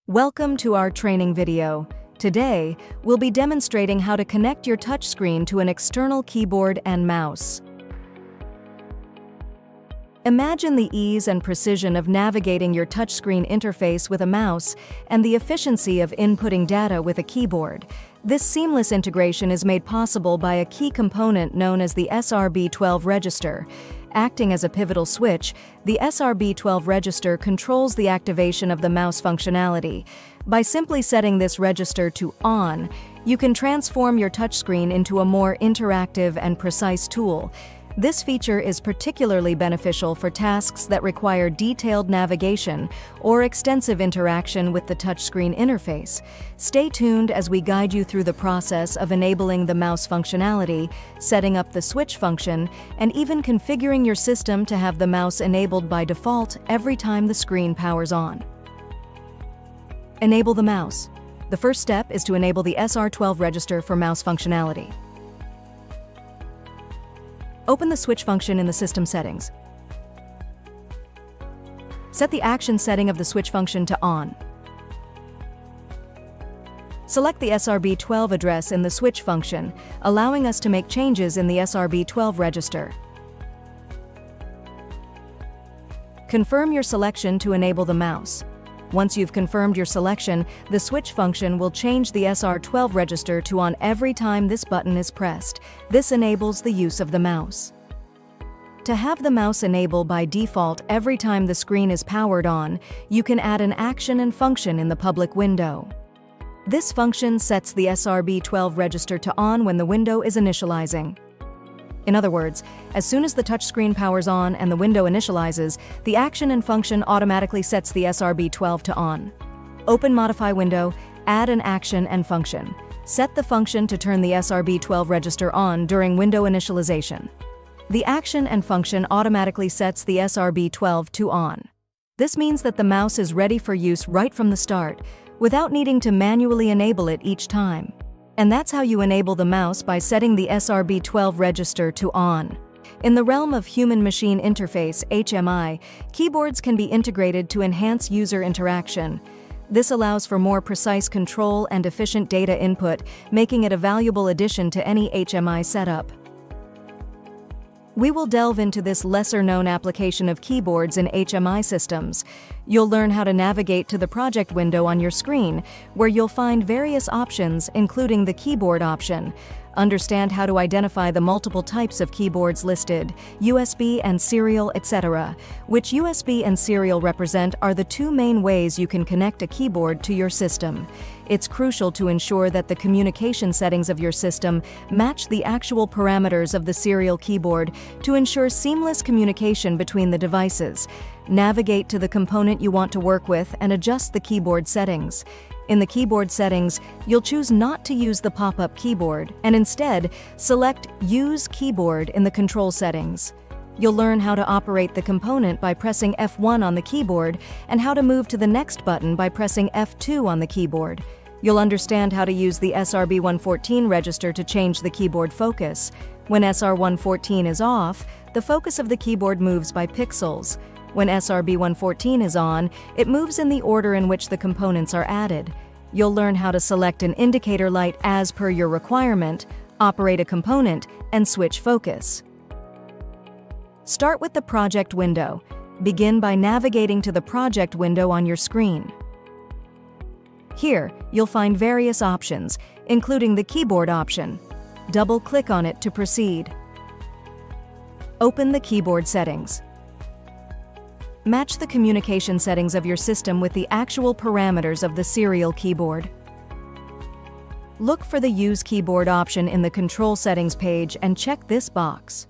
Welcome to our training video. Today, we'll be demonstrating how to connect your touchscreen to an external keyboard and mouse. Imagine the ease and precision of navigating your touchscreen interface with a mouse and the efficiency of inputting data with a keyboard. This seamless integration is made possible by a key component known as the SRB12 register. Acting as a pivotal switch, the SRB12 register controls the activation of the mouse functionality. By simply setting this register to on, you can transform your touchscreen into a more interactive and precise tool. This feature is particularly beneficial for tasks that require detailed navigation or extensive interaction with the touchscreen interface. Stay tuned as we guide you through the process of enabling the mouse functionality, setting up the switch function, and even configuring your system to have the mouse enabled by default every time the screen powers on. Enable the mouse. The first step is to enable the SR12 register for mouse functionality. Open the switch function in the system settings. Set the action setting of the switch function to on. Select the SRB12 address in the switch function, allowing us to make changes in the SRB12 register. Confirm your selection to enable the mouse. Once you've confirmed your selection, the switch function will change the SR12 register to on every time this button is pressed. This enables the use of the mouse. To have the mouse enable by default every time the screen is powered on, you can add an action and function in the public window. This function sets the SRB12 register to on when the window is initializing. In other words, as soon as the touchscreen powers on and the window initializes, the action and function automatically sets the SRB12 to on. Open Modify window, add an action and function. Set the function to turn the SRB12 register on during window initialization. The action and function automatically sets the SRB12 to on. This means that the mouse is ready for use right from the start, without needing to manually enable it each time. And that's how you enable the mouse, by setting the SRB12 register to on. In the realm of human-machine interface, HMI, keyboards can be integrated to enhance user interaction. This allows for more precise control and efficient data input, making it a valuable addition to any HMI setup. We will delve into this lesser-known application of keyboards in HMI systems. You'll learn how to navigate to the project window on your screen, where you'll find various options, including the keyboard option. Understand how to identify the multiple types of keyboards listed, USB and serial, etc. Which USB and serial represent are the two main ways you can connect a keyboard to your system. It's crucial to ensure that the communication settings of your system match the actual parameters of the serial keyboard to ensure seamless communication between the devices. Navigate to the component you want to work with and adjust the keyboard settings. In the keyboard settings, you'll choose not to use the pop-up keyboard and instead select Use Keyboard in the control settings. You'll learn how to operate the component by pressing F1 on the keyboard and how to move to the next button by pressing F2 on the keyboard. You'll understand how to use the SRB114 register to change the keyboard focus. When SR114 is off, the focus of the keyboard moves by pixels. When SRB114 is on, it moves in the order in which the components are added. You'll learn how to select an indicator light as per your requirement, operate a component, and switch focus. Start with the project window. Begin by navigating to the project window on your screen. Here, you'll find various options, including the keyboard option. Double-click on it to proceed. Open the keyboard settings. Match the communication settings of your system with the actual parameters of the serial keyboard. Look for the Use Keyboard option in the Control Settings page and check this box.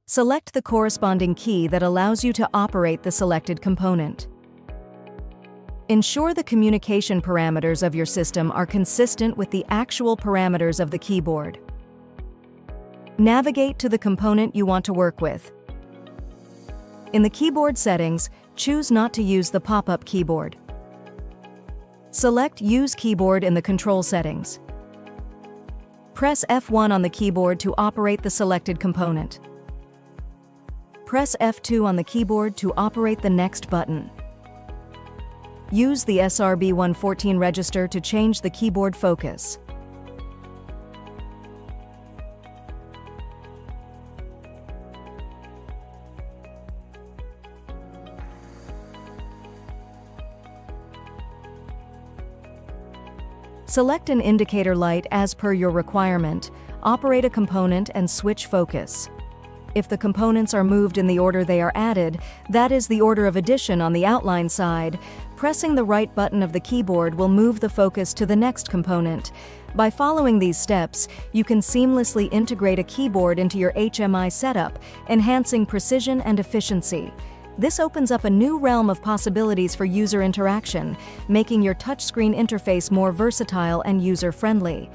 Select the corresponding key that allows you to operate the selected component. Ensure the communication parameters of your system are consistent with the actual parameters of the keyboard. Navigate to the component you want to work with. In the keyboard settings, choose not to use the pop-up keyboard. Select Use Keyboard in the control settings. Press F1 on the keyboard to operate the selected component. Press F2 on the keyboard to operate the next button. Use the SRB114 register to change the keyboard focus. Select an indicator light as per your requirement, operate a component and switch focus. If the components are moved in the order they are added, that is the order of addition on the outline side, pressing the right button of the keyboard will move the focus to the next component. By following these steps, you can seamlessly integrate a keyboard into your HMI setup, enhancing precision and efficiency. This opens up a new realm of possibilities for user interaction, making your touchscreen interface more versatile and user-friendly.